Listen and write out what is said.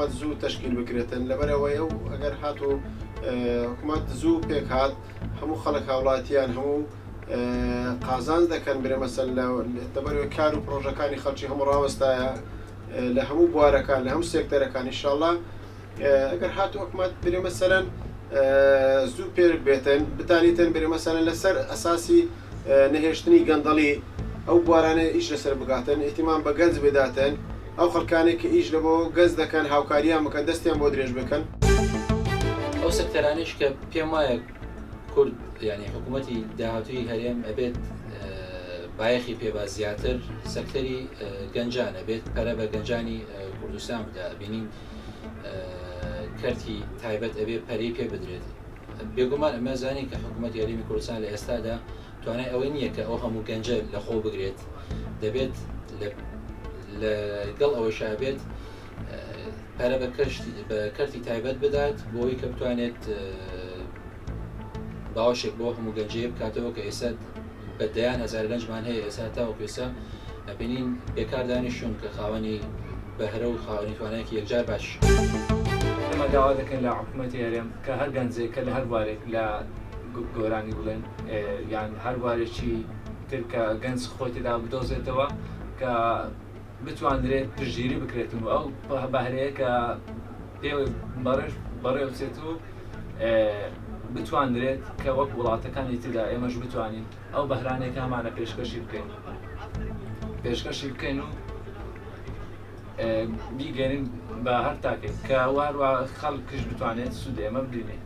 حکومت زوو تشکیل بکرێتن لەبەرەوەی ئەو ئەگەر هاتو حکومت زوو پێک هات هەموو خەڵک هاوڵاتیان هەموو قازانج دەکەن برێ مەسەل لەبەرەوەی کار و پرۆژەکانی خەڵکی هەموو ڕاوەستایە لە هەموو بوارەکان لە هەموو سێکتەرەکان ئینشاءڵڵا ئەگەر هاتو حکومت برێ مەسەلەن زوو پێر بێتن بتانیتن برێ مەسەلەن لەسەر ئەساسی نەهێشتنی گەندەڵی ئەو بوارانە ئیش لەسەر بگاتن ئیتیمان بە گەنج بداتن ئەو خەڵکانێک کە ئیش لە بۆ گەز دەکەن هاوکاریان بکەن دەستیان بۆ درێژ بکەن ئەو سەکتەرانیش کە پێم وایە کورد یعنی حکوومەتی داهاتووی هەرێم ئەبێت بایەخی پێبا زیاتر سەکتەری گەنجان ئەبێت پەرە بە گەنجانی کوردستان بدا بینین کەرتی تایبەت ئەبێ پەرەی پێ بدرێت بێگومان ئەمە زانین کە حکوومەت یاریمی کوردستان لە ئێستادا توانای ئەوەی نییە کە ئەو هەموو گەنجە لە خۆ بگرێت دەبێت لەگەڵ ئەوەی شابێت پەرە بە کەرتی تایبەت بدات بۆی کە بتوانێت باوەشێک بۆ هەموو گەنجەیە بکاتەوە کە ئێستا بەدەیان هەزار گەنجمان هەیە ئێستا تاوەکو ئێستا ئەبینین بێکار دانیشتون کە خاوەنی بەهرە و خاوەنی توانایەکی یەکجار باش ئەمە داوا دەکەن لە حکوومەتی هەرێم کە هەر گەنجێک کە لە هەر وارێک لە گۆرانی بڵێن یان هەر وارێکی تر کە گەنج خۆی تێدا بدۆزێتەوە کە بتوانرێت پشتگیری بکرێتن و ئەو بەهرەیە کە پێوە بەڕێ بچێت و بتوانرێت کە وەک وڵاتەکانی تردا ئێمەش بتوانین ئەو بەهرانێکمانە پێشکەشی بکەین و بیگەێنین بە هەر تاکێک کە واروە خەڵکش بتوانێت سوودێ ئەمە ببینێ